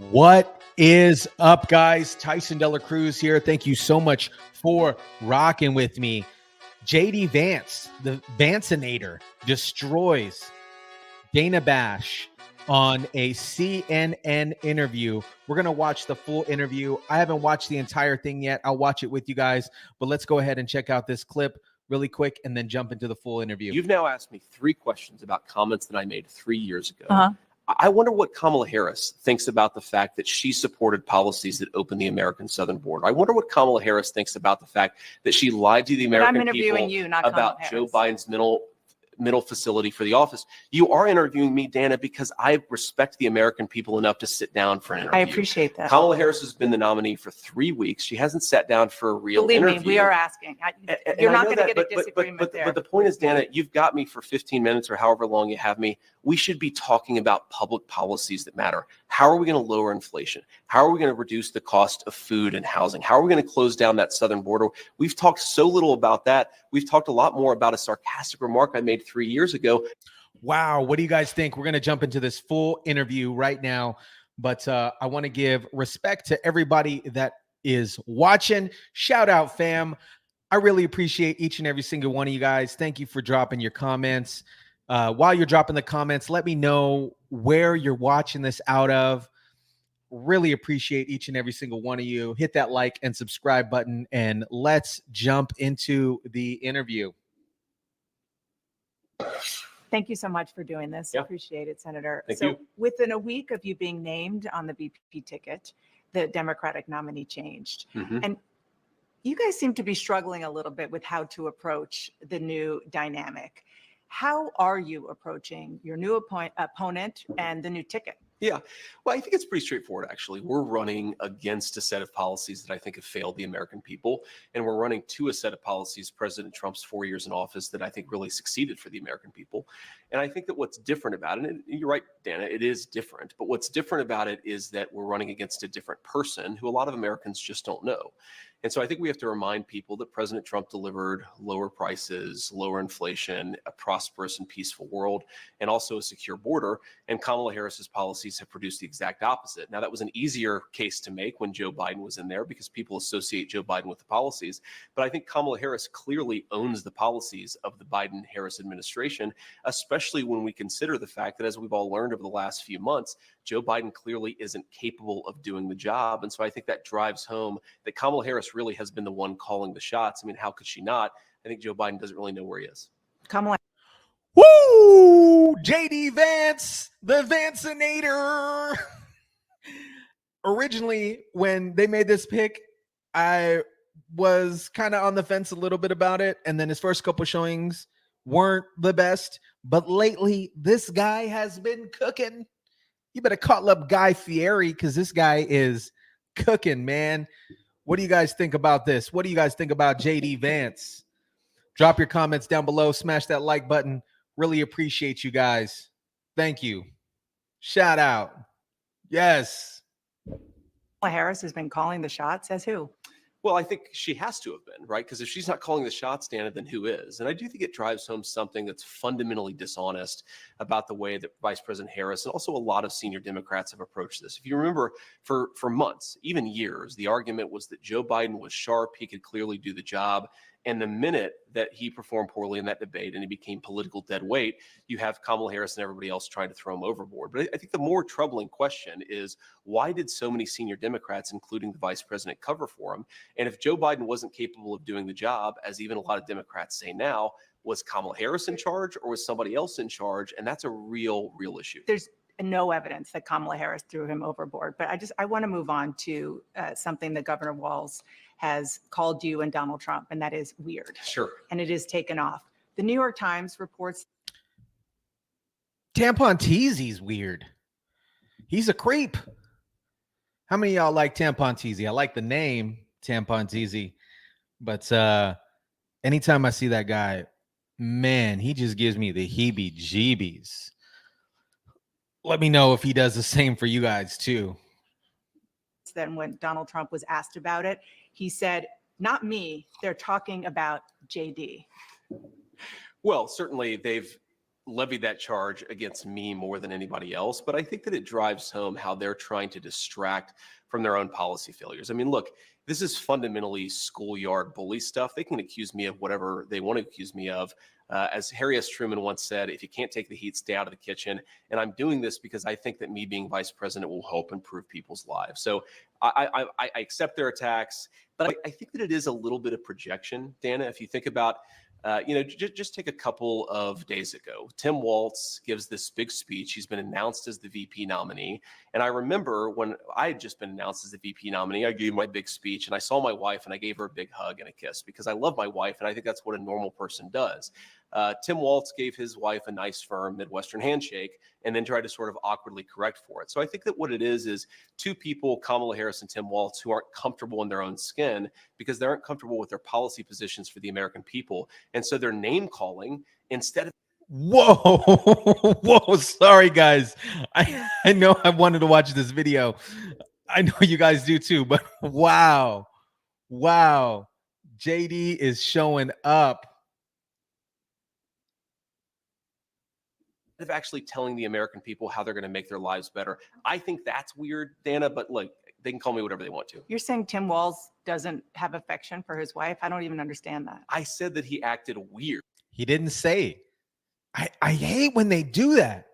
What is up, guys? Tyson Dela Cruz here. Thank you so much for rocking with me. JD Vance, the Vance-Onator, destroys Dana Bash on a CNN interview. We're going to watch the full interview. I haven't watched the entire thing yet. I'll watch it with you guys, but let's go ahead and check out this clip really quick and then jump into the full interview. You've now asked me 3 questions about comments that I made 3 years ago. I wonder what Kamala Harris thinks about the fact that she supported policies that open the American southern border. I wonder what Kamala Harris thinks about the fact that she lied to the American people about Joe Biden's middle facility for the office. You are interviewing me, Dana, because I respect the American people enough to sit down for an interview. I appreciate that. Kamala Harris has been the nominee for 3 weeks. She hasn't sat down for a real interview. Believe me, we are asking. You're not going to get a disagreement there. But the point is, Dana, you've got me for 15 minutes or however long you have me. We should be talking about public policies that matter. How are we going to lower inflation? How are we going to reduce the cost of food and housing? How are we going to close down that southern border? We've talked so little about that. We've talked a lot more about a sarcastic remark I made 3 years ago. Wow. What do you guys think? We're going to jump into this full interview right now, but I want to give respect to everybody that is watching. Shout out, fam. I really appreciate each and every single one of you guys. Thank you for dropping your comments. While you're dropping the comments, let me know where you're watching this out of. Really appreciate each and every single one of you. Hit that like and subscribe button, and let's jump into the interview. Thank you so much for doing this. Yeah. Appreciate it, Senator. Thank you. Within a week of you being named on the VP ticket, the Democratic nominee changed. And you guys seem to be struggling a little bit with how to approach the new dynamic. How are you approaching your new opponent and the new ticket? Yeah, well, I think it's pretty straightforward, actually. We're running against a set of policies that I think have failed the American people, and we're running to a set of policies, President Trump's 4 years in office, that I think really succeeded for the American people. And I think that what's different about it, and you're right, Dana, it is different, but what's different about it is that we're running against a different person who a lot of Americans just don't know. And so I think we have to remind people that President Trump delivered lower prices, lower inflation, a prosperous and peaceful world, and also a secure border. And Kamala Harris's policies have produced the exact opposite. Now, that was an easier case to make when Joe Biden was in there because people associate Joe Biden with the policies. But I think Kamala Harris clearly owns the policies of the Biden-Harris administration, especially when we consider the fact that, as we've all learned over the last few months, Joe Biden clearly isn't capable of doing the job. And so I think that drives home that Kamala Harris really has been the one calling the shots. I mean, how could she not? I think Joe Biden doesn't really know where he is. Kamala. Woo! JD Vance, the Vance-Onator. Originally, when they made this pick, I was kind of on the fence a little bit about it. And then his first couple showings weren't the best. But lately, this guy has been cooking. You better call up Guy Fieri because this guy is cooking, man. What do you guys think about this? What do you guys think about JD Vance? Drop your comments down below. Smash that like button. Really appreciate you guys. Thank you. Shout out. Yes. Kamala Harris has been calling the shots. As who? Well, I think she has to have been, right? Because if she's not calling the shots, Dana, then who is? And I do think it drives home something that's fundamentally dishonest about the way that Vice President Harris and also a lot of senior Democrats have approached this. If you remember, for months, even years, the argument was that Joe Biden was sharp. He could clearly do the job. And the minute that he performed poorly in that debate and he became political dead weight, you have Kamala Harris and everybody else trying to throw him overboard. But I think the more troubling question is, why did so many senior Democrats, including the vice president, cover for him? And if Joe Biden wasn't capable of doing the job, as even a lot of Democrats say now, was Kamala Harris in charge or was somebody else in charge? And that's a real issue. There's no evidence that Kamala Harris threw him overboard. But I want to move on to something that Governor Walz has called you and Donald Trump, and that is weird. Sure. And it is taken off. The New York Times reports Tampon Teezy's weird. He's a creep. How many of y'all like Tampon Teezy? I like the name Tampon Teezy, but anytime I see that guy, man, he just gives me the heebie-jeebies. Let me know if he does the same for you guys too. Then when Donald Trump was asked about it, he said, "Not me, they're talking about JD." Well, certainly they've levied that charge against me more than anybody else, but I think that it drives home how they're trying to distract from their own policy failures. I mean, look, this is fundamentally schoolyard bully stuff. They can accuse me of whatever they want to accuse me of. As Harry S. Truman once said, if you can't take the heat, stay out of the kitchen. And I'm doing this because I think that me being vice president will help improve people's lives. So I accept their attacks, but I think that it is a little bit of projection, Dana. If you think about, just take a couple of days ago, Tim Walz gives this big speech. He's been announced as the VP nominee. And I remember when I had just been announced as the VP nominee, I gave my big speech and I saw my wife and I gave her a big hug and a kiss because I love my wife. And I think that's what a normal person does. Tim Walz gave his wife a nice, firm Midwestern handshake and then tried to sort of awkwardly correct for it. So I think that what it is two people, Kamala Harris and Tim Walz, who aren't comfortable in their own skin because they aren't comfortable with their policy positions for the American people. And so they're name calling instead of. Whoa, whoa, sorry guys. I know I wanted to watch this video. I know you guys do too, but wow. JD is showing up. Of actually telling the American people how they're going to make their lives better. I think that's weird, Dana, but look, they can call me whatever they want to. You're saying Tim Walz doesn't have affection for his wife? I don't even understand that. I said that he acted weird. He didn't say. I hate when they do that.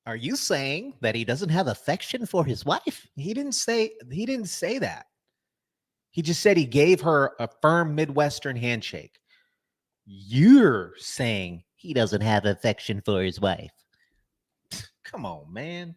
Are you saying that he doesn't have affection for his wife? He didn't say that. He just said he gave her a firm Midwestern handshake. You're saying he doesn't have affection for his wife. Come on, man.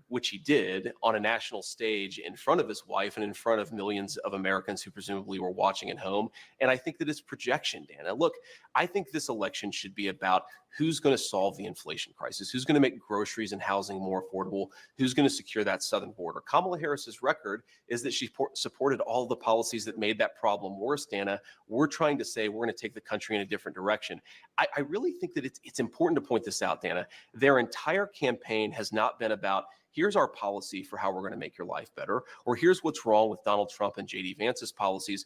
Which he did on a national stage in front of his wife and in front of millions of Americans who presumably were watching at home. And I think that it's projection, Dana. Look, I think this election should be about who's going to solve the inflation crisis, who's going to make groceries and housing more affordable, who's going to secure that southern border. Kamala Harris's record is that she supported all the policies that made that problem worse, Dana. We're trying to say we're going to take the country in a different direction. I really think that it's important to point this out, Dana. Their entire campaign has not been about, here's our policy for how we're going to make your life better, or here's what's wrong with Donald Trump and JD Vance's policies.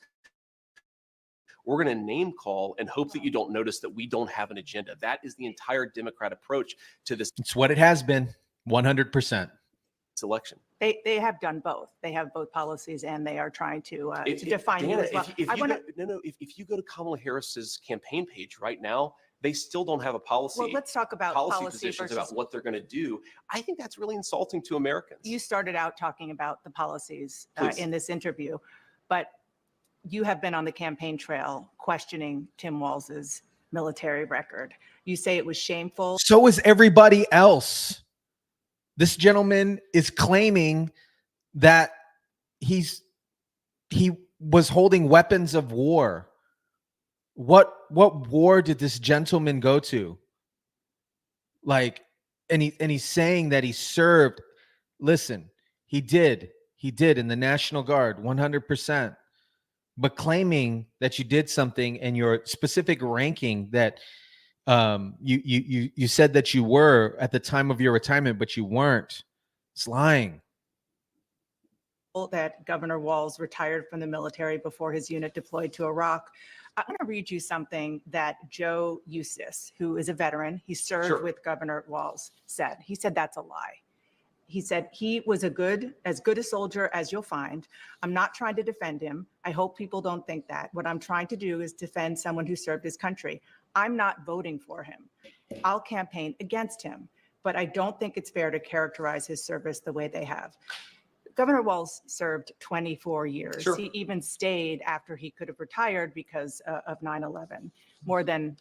We're going to name call and hope that you don't notice that we don't have an agenda. That is the entire Democrat approach to this. It's what it has been, 100%. Election. They have done both. They have both policies, and they are trying to define Dana, you as well. If you go to Kamala Harris's campaign page right now, they still don't have a policy. Well, let's talk about policy policy positions versus about what they're going to do. I think that's really insulting to Americans. You started out talking about the policies Please. in this interview, but you have been on the campaign trail questioning Tim Walz's military record. You say it was shameful. So is everybody else. This gentleman is claiming that he was holding weapons of war. What war did this gentleman go to? Like, and he's saying that he served. Listen, he did in the National Guard, 100%. But claiming that you did something and your specific ranking that you said that you were at the time of your retirement, but you weren't. It's lying. That Governor Walz retired from the military before his unit deployed to Iraq. I want to read you something that Joe Eustace, who is a veteran, he served with Governor Walz, said. He said that's a lie. He said he was as good a soldier as you'll find. I'm not trying to defend him. I hope people don't think that. What I'm trying to do is defend someone who served his country. I'm not voting for him. I'll campaign against him, but I don't think it's fair to characterize his service the way they have. Governor Walz served 24 years. Sure. He even stayed after he could have retired because of 9/11, more than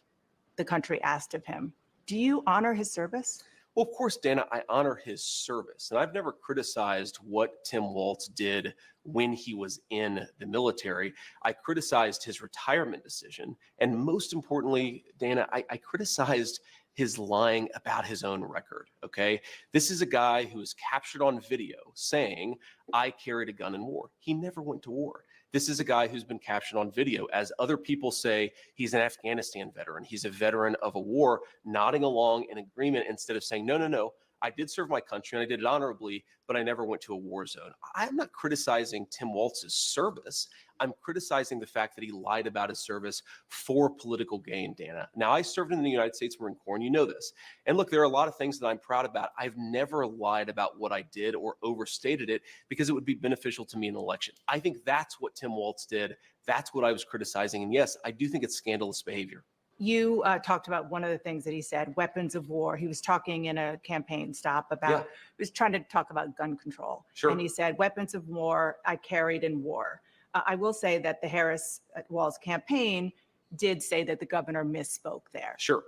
the country asked of him. Do you honor his service? Well, of course, Dana, I honor his service. And I've never criticized what Tim Walz did when he was in the military. I criticized his retirement decision. And most importantly, Dana, I criticized his lying about his own record. Okay. This is a guy who was captured on video saying, I carried a gun in war. He never went to war. This is a guy who's been captured on video. As other people say, he's an Afghanistan veteran. He's a veteran of a war, nodding along in agreement instead of saying, no, I did serve my country and I did it honorably, but I never went to a war zone. I'm not criticizing Tim Walz's service. I'm criticizing the fact that he lied about his service for political gain, Dana. Now, I served in the United States Marine Corps, and you know this. And look, there are a lot of things that I'm proud about. I've never lied about what I did or overstated it because it would be beneficial to me in an election. I think that's what Tim Walz did. That's what I was criticizing. And yes, I do think it's scandalous behavior. You talked about one of the things that he said, weapons of war. He was talking in a campaign stop about, he was trying to talk about gun control. Sure. And he said, weapons of war I carried in war. I will say that the Harris-Walz campaign did say that the governor misspoke there. Sure.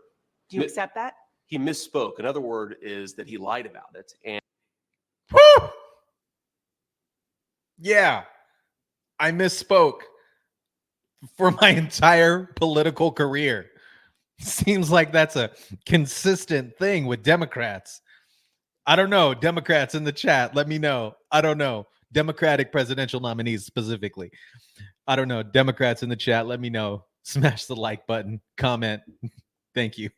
Do you accept that? He misspoke. Another word is that he lied about it. And Woo! Yeah, I misspoke for my entire political career. Seems like that's a consistent thing with Democrats. I don't know. Democrats in the chat, let me know. I don't know. Democratic presidential nominees specifically. I don't know. Democrats in the chat, let me know. Smash the like button, comment. Thank you.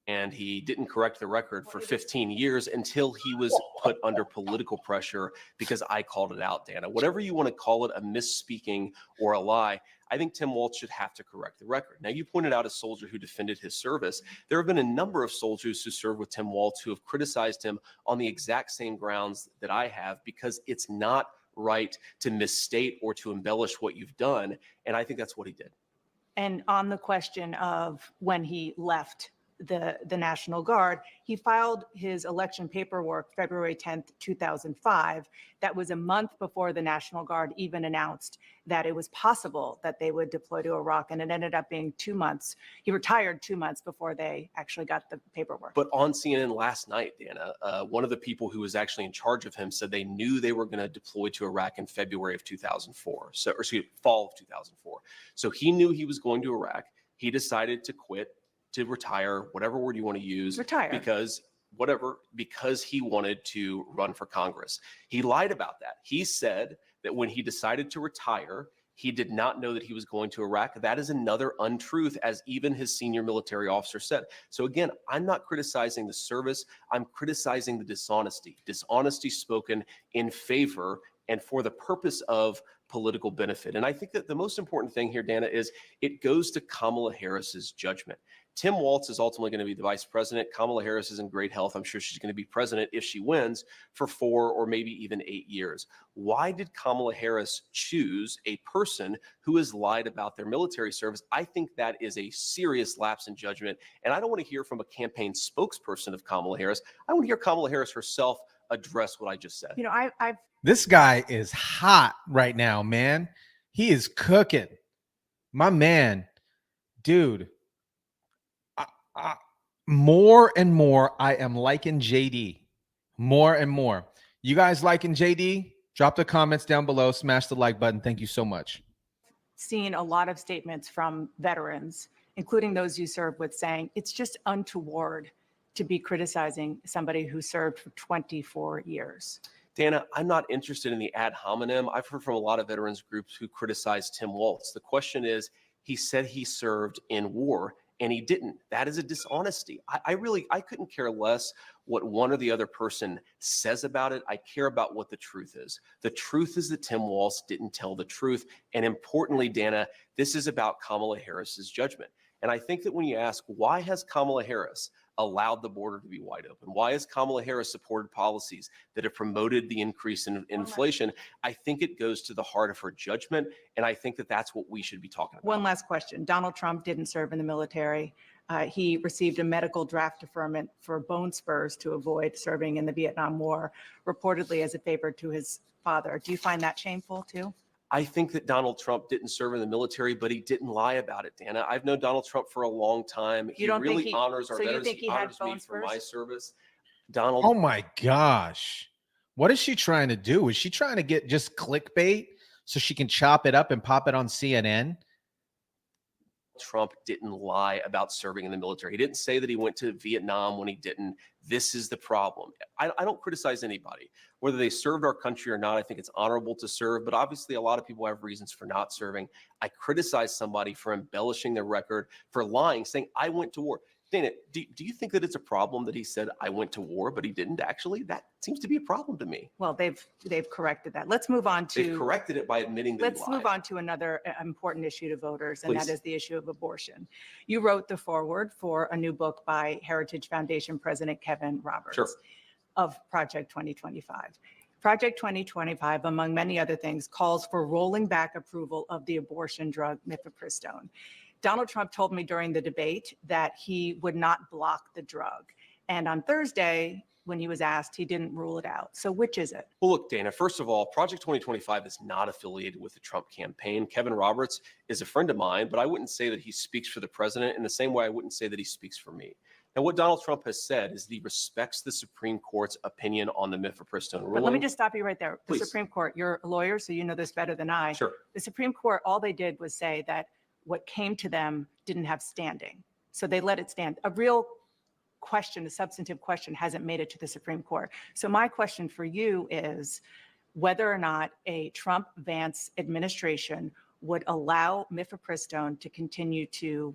And he didn't correct the record for 15 years until he was put under political pressure because I called it out, Dana. Whatever you want to call it, a misspeaking or a lie, I think Tim Walz should have to correct the record. Now, you pointed out a soldier who defended his service. There have been a number of soldiers who served with Tim Walz who have criticized him on the exact same grounds that I have because it's not right to misstate or to embellish what you've done. And I think that's what he did. And on the question of when he left the National Guard, he filed his election paperwork February 10th, 2005. That was a month before the National Guard even announced that it was possible that they would deploy to Iraq. And it ended up being 2 months. He retired 2 months before they actually got the paperwork. But on CNN last night, Dana, one of the people who was actually in charge of him said they knew they were going to deploy to Iraq in February of 2004. So, or excuse me, fall of 2004. So he knew he was going to Iraq. He decided to quit, to retire, whatever word you want to use, because he wanted to run for Congress. He lied about that. He said that when he decided to retire, he did not know that he was going to Iraq. That is another untruth, as even his senior military officer said. So again, I'm not criticizing the service. I'm criticizing the dishonesty spoken in favor and for the purpose of political benefit. And I think that the most important thing here, Dana, is it goes to Kamala Harris's judgment. Tim Walz is ultimately going to be the vice president. Kamala Harris is in great health. I'm sure she's going to be president if she wins for 4 or maybe even 8 years. Why did Kamala Harris choose a person who has lied about their military service? I think that is a serious lapse in judgment. And I don't want to hear from a campaign spokesperson of Kamala Harris. I want to hear Kamala Harris herself address what I just said. You know, This guy is hot right now, man. He is cooking. My man, dude. More and more, I am liking JD. More and more. You guys liking JD? Drop the comments down below. Smash the like button. Thank you so much. Seen a lot of statements from veterans, including those you served with, saying it's just untoward to be criticizing somebody who served for 24 years. Dana, I'm not interested in the ad hominem. I've heard from a lot of veterans groups who criticize Tim Walz. The question is, he said he served in war, and he didn't. That is a dishonesty. I couldn't care less what one or the other person says about it. I care about what the truth is. The truth is that Tim Walz didn't tell the truth. And importantly, Dana, this is about Kamala Harris's judgment. And I think that when you ask, why has Kamala Harris allowed the border to be wide open? Why has Kamala Harris supported policies that have promoted the increase in inflation? I think it goes to the heart of her judgment. And I think that that's what we should be talking about. One last question. Donald Trump didn't serve in the military. He received a medical draft deferment for bone spurs to avoid serving in the Vietnam War, reportedly as a favor to his father. Do you find that shameful too? I think that Donald Trump didn't serve in the military, but he didn't lie about it, Dana. I've known Donald Trump for a long time. He really honors our veterans. He honors me for my service. Donald. Oh my gosh. What is she trying to do? Is she trying to get just clickbait so she can chop it up and pop it on CNN? Trump didn't lie about serving in the military. He didn't say that he went to Vietnam when he didn't. This is the problem. I don't criticize anybody, whether they served our country or not. I think it's honorable to serve, but obviously a lot of people have reasons for not serving. I criticize somebody for embellishing their record, for lying, saying I went to war. Dana, do you think that it's a problem that he said I went to war, but he didn't actually? That seems to be a problem to me. Well, they've corrected that. Let's move on to. They've corrected it by admitting that Let's he lied. move on to another important issue to voters, and Please. that is the issue of abortion. You wrote the foreword for a new book by Heritage Foundation President Kevin Roberts Sure. of Project 2025. Project 2025, among many other things, calls for rolling back approval of the abortion drug mifepristone. Donald Trump told me during the debate that he would not block the drug. And on Thursday, when he was asked, he didn't rule it out. So which is it? Well, look, Dana, first of all, Project 2025 is not affiliated with the Trump campaign. Kevin Roberts is a friend of mine, but I wouldn't say that he speaks for the president in the same way I wouldn't say that he speaks for me. Now, what Donald Trump has said is that he respects the Supreme Court's opinion on the mifepristone ruling. But let me just stop you right there. The Please. Supreme Court, you're a lawyer, so you know this better than I. Sure. The Supreme Court, all they did was say that what came to them didn't have standing. So they let it stand. A real question, a substantive question, hasn't made it to the Supreme Court. So my question for you is whether or not a Trump-Vance administration would allow mifepristone to continue to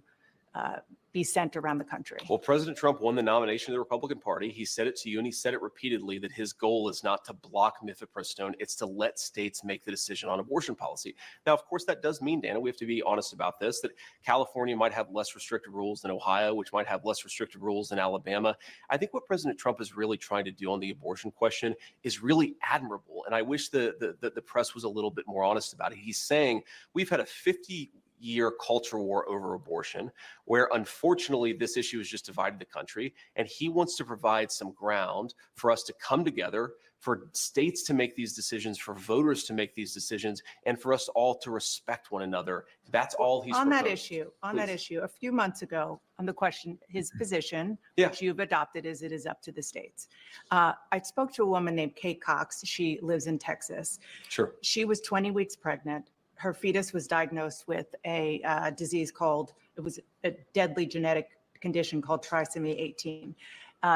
be sent around the country. Well, President Trump won the nomination of the Republican Party. He said it to you, and he said it repeatedly, that his goal is not to block mifepristone. It's to let states make the decision on abortion policy. Now, of course, that does mean, Dana, we have to be honest about this, that California might have less restrictive rules than Ohio, which might have less restrictive rules than Alabama. I think what President Trump is really trying to do on the abortion question is really admirable. And I wish the press was a little bit more honest about it. He's saying we've had a 50-year culture war over abortion, where unfortunately this issue has just divided the country. And he wants to provide some ground for us to come together, for states to make these decisions, for voters to make these decisions, and for us all to respect one another. That's all he's on that proposed. issue. On Please. that issue, a few months ago, on the question, his position, Yeah. which you've adopted, is it is up to the states. I spoke to a woman named Kate Cox. She lives in Texas. Sure. She was 20 weeks pregnant. Her fetus was diagnosed with a disease called, it was a deadly genetic condition called trisomy 18.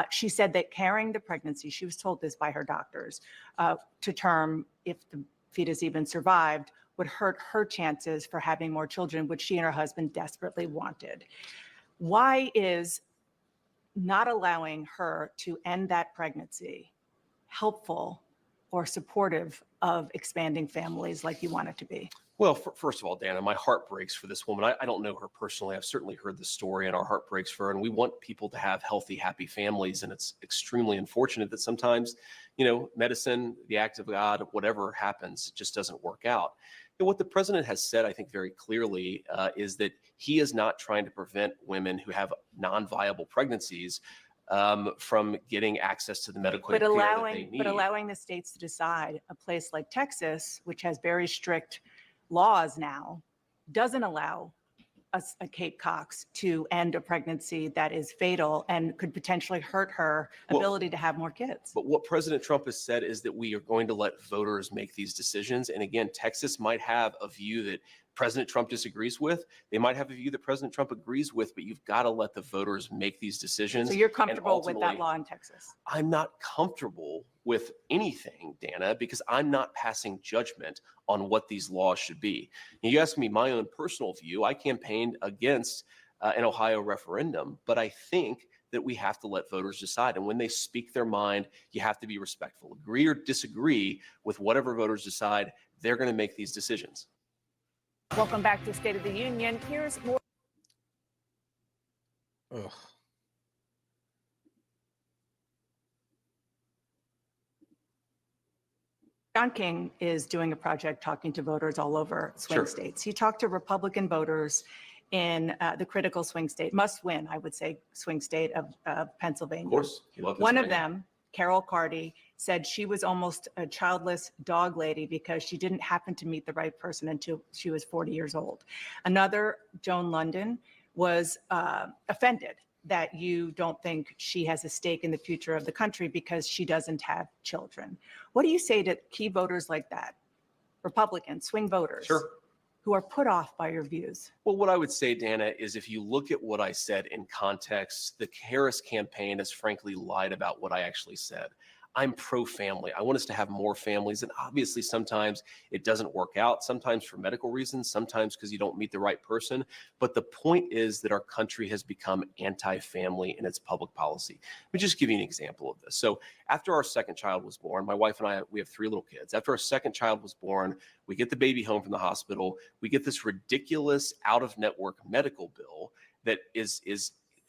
She said that carrying the pregnancy, she was told this by her doctors, to term, if the fetus even survived, would hurt her chances for having more children, which she and her husband desperately wanted. Why is not allowing her to end that pregnancy helpful or supportive of expanding families like you want it to be? Well, first of all, Dana, my heart breaks for this woman. I don't know her personally. I've certainly heard the story, and our heart breaks for her. And we want people to have healthy, happy families. And it's extremely unfortunate that sometimes, medicine, the act of God, whatever happens, it just doesn't work out. And what the president has said, I think very clearly, is that he is not trying to prevent women who have non-viable pregnancies from getting access to the medical care that they need. But allowing the states to decide, a place like Texas, which has very strict laws now, doesn't allow a Kate Cox to end a pregnancy that is fatal and could potentially hurt her ability to have more kids. But what President Trump has said is that we are going to let voters make these decisions. And again, Texas might have a view that President Trump disagrees with. They might have a view that President Trump agrees with, but you've got to let the voters make these decisions. So you're comfortable with that law in Texas? I'm not comfortable with anything, Dana, because I'm not passing judgment on what these laws should be. And you ask me my own personal view. I campaigned against an Ohio referendum, but I think that we have to let voters decide. And when they speak their mind, you have to be respectful. Agree or disagree with whatever voters decide, they're going to make these decisions. Welcome back to State of the Union. Here's more. Ugh. John King is doing a project talking to voters all over swing states. He talked to Republican voters in the critical swing state, must win, I would say, swing state of Pennsylvania. Of course. One of them, Carol Carty, said she was almost a childless dog lady because she didn't happen to meet the right person until she was 40 years old. Another, Joan London, was offended that you don't think she has a stake in the future of the country because she doesn't have children. What do you say to key voters like that, Republicans, swing voters, who are put off by your views? Well, what I would say, Dana, is if you look at what I said in context, the Harris campaign has frankly lied about what I actually said. I'm pro-family. I want us to have more families. And obviously, sometimes it doesn't work out, sometimes for medical reasons, sometimes because you don't meet the right person. But the point is that our country has become anti-family in its public policy. Let me just give you an example of this. So after our second child was born, my wife and I, we have 3 little kids. After our second child was born, we get the baby home from the hospital. We get this ridiculous out-of-network medical bill that is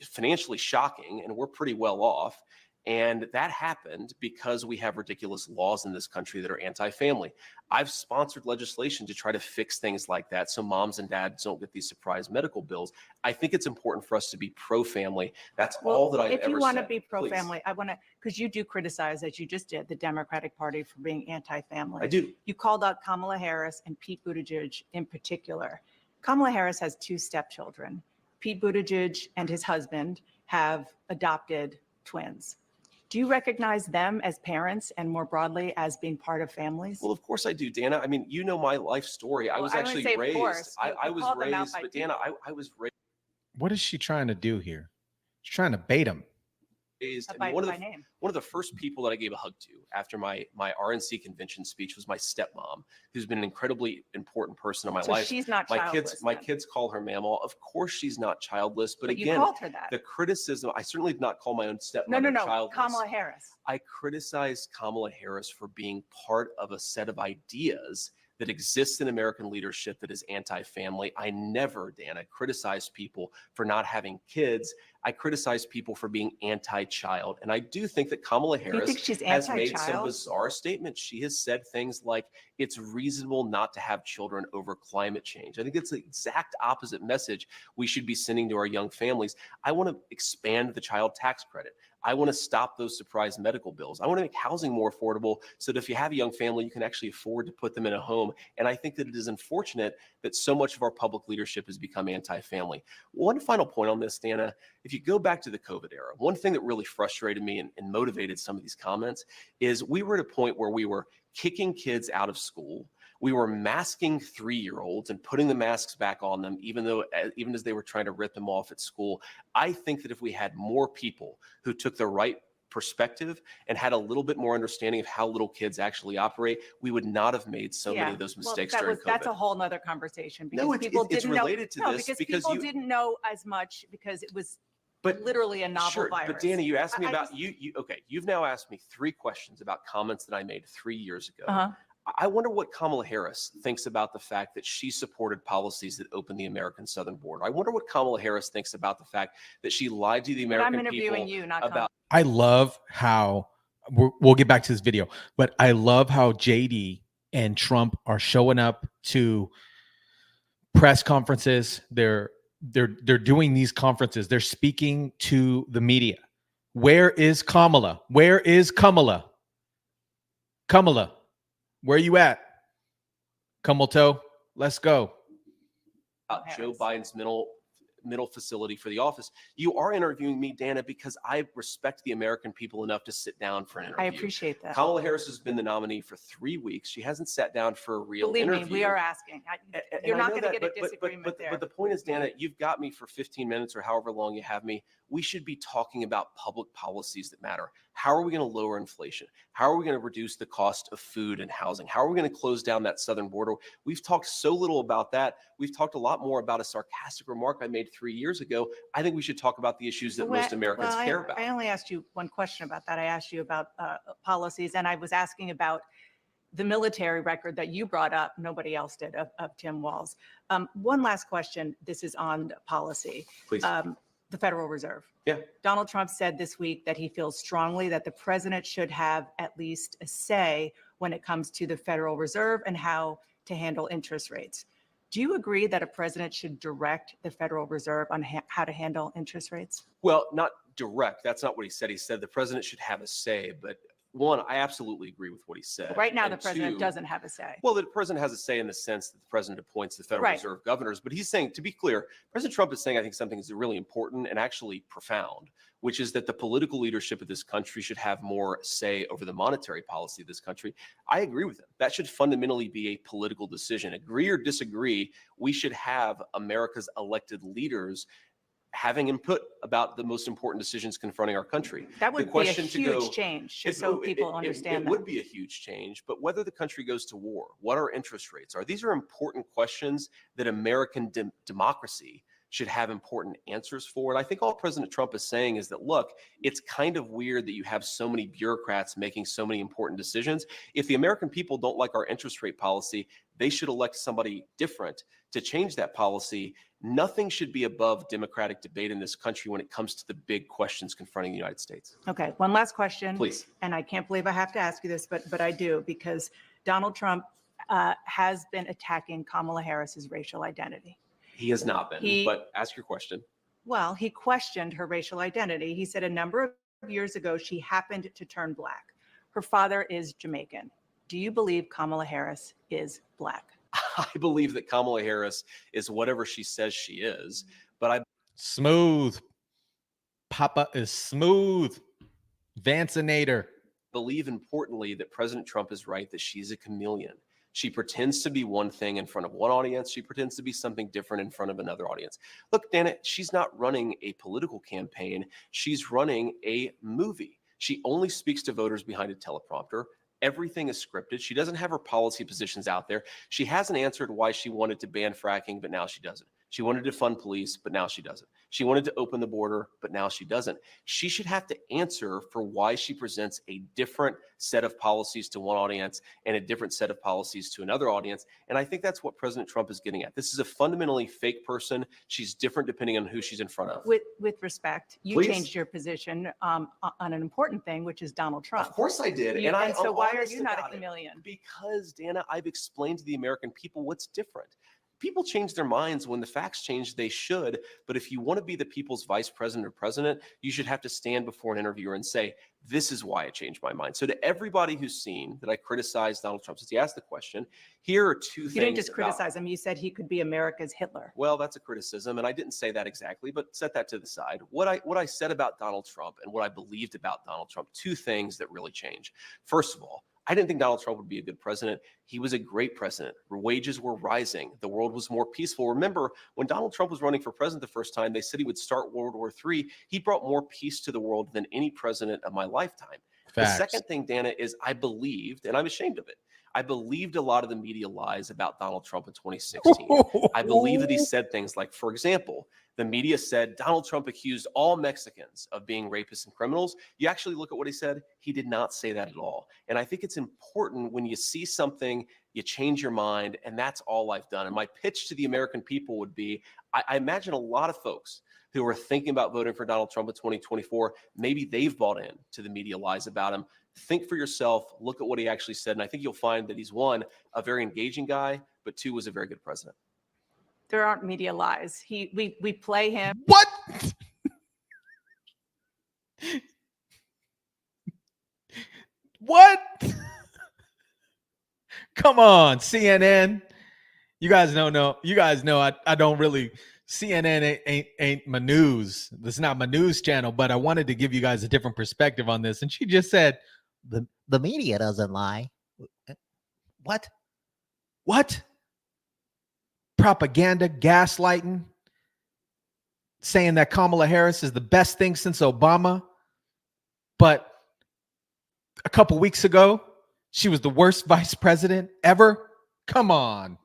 financially shocking, and we're pretty well off. And that happened because we have ridiculous laws in this country that are anti-family. I've sponsored legislation to try to fix things like that so moms and dads don't get these surprise medical bills. I think it's important for us to be pro-family. That's all that I've ever said. If you want to be Please. pro-family, I want to, because you do criticize, as you just did, the Democratic Party for being anti-family. I do. You called out Kamala Harris and Pete Buttigieg in particular. Kamala Harris has 2 stepchildren. Pete Buttigieg and his husband have adopted twins. Do you recognize them as parents and more broadly as being part of families? Well, of course I do, Dana. I mean, you know my life story. I was actually raised. I was raised, but Dana, I was raised. What is she trying to do here? She's trying to bait him. One of the first people that I gave a hug to after my RNC convention speech was my stepmom, who's been an incredibly important person in my life. She's not childless. My kids call her Mama. Of course, she's not childless. But again, you called her that. The criticism, I certainly did not call my own stepmother childless. Kamala Harris. I criticized Kamala Harris for being part of a set of ideas that exists in American leadership that is anti-family. I never, Dana, criticize people for not having kids. I criticize people for being anti-child. And I do think that Kamala Harris has made some bizarre statements. She has said things like, it's reasonable not to have children over climate change. I think it's the exact opposite message we should be sending to our young families. I want to expand the child tax credit. I want to stop those surprise medical bills. I want to make housing more affordable so that if you have a young family, you can actually afford to put them in a home. And I think that it is unfortunate that so much of our public leadership has become anti-family. One final point on this, Dana, if you go back to the COVID era, one thing that really frustrated me and motivated some of these comments is we were at a point where we were kicking kids out of school. We were masking 3-year-olds and putting the masks back on them, even as they were trying to rip them off at school. I think that if we had more people who took the right perspective and had a little bit more understanding of how little kids actually operate, we would not have made so many of those mistakes during COVID. That's a whole nother conversation. Because no, it's related to this because people didn't know as much because it was literally a novel virus. But Dana, you asked me you've now asked me 3 questions about comments that I made 3 years ago. I wonder what Kamala Harris thinks about the fact that she supported policies that opened the American southern border. I wonder what Kamala Harris thinks about the fact that she lied to the American people. I'm interviewing you, not about. I love how we'll get back to this video, but I love how JD and Trump are showing up to press conferences. They're doing these conferences. They're speaking to the media. Where is Kamala? Where is Kamala? Kamala. Where are you at? Kumalto, let's go. Joe Biden's middle facility for the office. You are interviewing me, Dana, because I respect the American people enough to sit down for an interview. I appreciate that. Kamala Harris has been the nominee for 3 weeks. She hasn't sat down for a real interview. Believe me, we are asking. You're not going to get a disagreement there. But the point is, Dana, you've got me for 15 minutes or however long you have me. We should be talking about public policies that matter. How are we going to lower inflation? How are we going to reduce the cost of food and housing? How are we going to close down that southern border? We've talked so little about that. We've talked a lot more about a sarcastic remark I made 3 years ago. I think we should talk about the issues that most Americans care about. I only asked you one question about that. I asked you about policies, and I was asking about the military record that you brought up. Nobody else did, of Tim Walz. One last question. This is on policy. Please. The Federal Reserve. Yeah. Donald Trump said this week that he feels strongly that the president should have at least a say when it comes to the Federal Reserve and how to handle interest rates. Do you agree that a president should direct the Federal Reserve on how to handle interest rates? Well, not direct. That's not what he said. He said the president should have a say, but one, I absolutely agree with what he said. Right now, the president doesn't have a say. Well, the president has a say in the sense that the president appoints the Federal Reserve governors. But he's saying, to be clear, President Trump is saying, I think, something is really important and actually profound, which is that the political leadership of this country should have more say over the monetary policy of this country. I agree with him. That should fundamentally be a political decision. Agree or disagree, we should have America's elected leaders having input about the most important decisions confronting our country. That would The be a question to huge go- change, just so people understand it that. would be a huge change, but whether the country goes to war, what our interest rates are, these are important questions that American democracy should have important answers for. And I think all President Trump is saying is that, look, it's kind of weird that you have so many bureaucrats making so many important decisions. If the American people don't like our interest rate policy, they should elect somebody different to change that policy. Nothing should be above democratic debate in this country when it comes to the big questions confronting the United States. Okay, one last question. Please. And I can't believe I have to ask you this, but I do, because Donald Trump has been attacking Kamala Harris's racial identity. He has not been, but ask your question. Well, he questioned her racial identity. He said a number of years ago, she happened to turn Black. Her father is Jamaican. Do you believe Kamala Harris is Black? I believe that Kamala Harris is whatever she says she is, but I Smooth. Papa is smooth. Vance-Onator. believe importantly that President Trump is right, that she's a chameleon. She pretends to be one thing in front of one audience. She pretends to be something different in front of another audience. Look, Dana, she's not running a political campaign. She's running a movie. She only speaks to voters behind a teleprompter. Everything is scripted. She doesn't have her policy positions out there. She hasn't answered why she wanted to ban fracking, but now she doesn't. She wanted to fund police, but now she doesn't. She wanted to open the border, but now she doesn't. She should have to answer for why she presents a different set of policies to one audience and a different set of policies to another audience. And I think that's what President Trump is getting at. This is a fundamentally fake person. She's different depending on who she's in front of. With respect, you Please. changed your position on an important thing, which is Donald Trump. Of course I did. And so I'm why are honest you not a about it. chameleon? Because, Dana, I've explained to the American people what's different. People change their minds when the facts change. They should. But if you want to be the people's vice president or president, you should have to stand before an interviewer and say, this is why I changed my mind. So to everybody who's seen that I criticized Donald Trump, since he asked the question, here are two things. You didn't just criticize him. You said he could be America's Hitler. Well, that's a criticism, and I didn't say that exactly, but set that to the side. What I said about Donald Trump and what I believed about Donald Trump, two things that really change. First of all, I didn't think Donald Trump would be a good president. He was a great president. Wages were rising. The world was more peaceful. Remember, when Donald Trump was running for president the first time, they said he would start World War III. He brought more peace to the world than any president of my lifetime. Facts. The second thing, Dana, is I believed, and I'm ashamed of it, I believed a lot of the media lies about Donald Trump in 2016. I believe that he said things like, for example, the media said Donald Trump accused all Mexicans of being rapists and criminals. You actually look at what he said. He did not say that at all. And I think it's important when you see something, you change your mind, and that's all I've done. And my pitch to the American people would be, I imagine a lot of folks who are thinking about voting for Donald Trump in 2024, maybe they've bought in to the media lies about him. Think for yourself, look at what he actually said. And I think you'll find that he's, one, a very engaging guy, but two, was a very good president. There aren't media lies. We play him. What? What? Come on, CNN. You guys know. You guys know I don't really. CNN ain't my news. This is not my news channel, but I wanted to give you guys a different perspective on this. And she just said, the media doesn't lie. What? what? Propaganda, gaslighting, saying that Kamala Harris is the best thing since Obama. But a couple weeks ago, she was the worst vice president ever. Come on.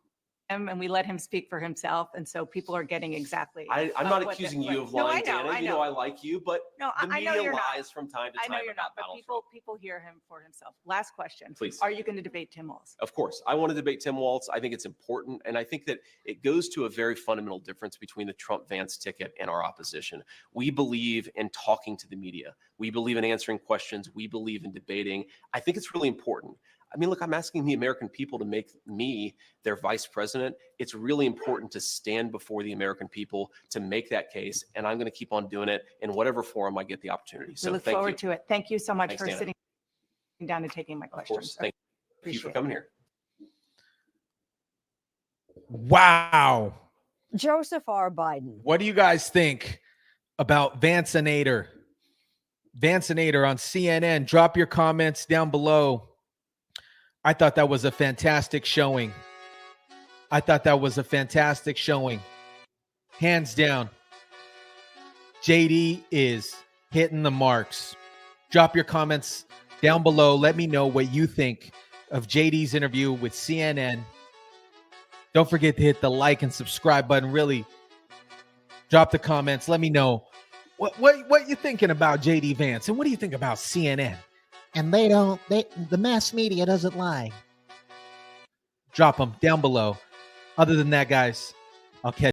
And we let him speak for himself, and so people are getting exactly. I'm not accusing you of lying, Dana. You know I like you, but No, the I know media you're not. lies from time to time. I know you're not, about but Donald Trump. people hear him for himself. Last question. Please. Are you going to debate Tim Walz? Of course. I want to debate Tim Walz. I think it's important. And I think that it goes to a very fundamental difference between the Trump-Vance ticket and our opposition. We believe in talking to the media. We believe in answering questions. We believe in debating. I think it's really important. I mean, look, I'm asking the American people to make me their vice president. It's really important to stand before the American people to make that case. And I'm going to keep on doing it in whatever form I get the opportunity. We So look thank forward you. to it. Thank you so much Thanks, for Dana. sitting down and taking my Of questions. course. Thank you for Appreciate coming here. Wow. Joseph R. Biden. What do you guys think about Vance-Onator? Vance-Onator on CNN. Drop your comments down below. I thought that was a fantastic showing. Hands down. JD is hitting the marks. Drop your comments down below. Let me know what you think of JD's interview with CNN. Don't forget to hit the like and subscribe button. Really drop the comments. Let me know what you're thinking about JD Vance and what do you think about CNN? And the mass media doesn't lie. Drop them down below. Other than that, guys, I'll catch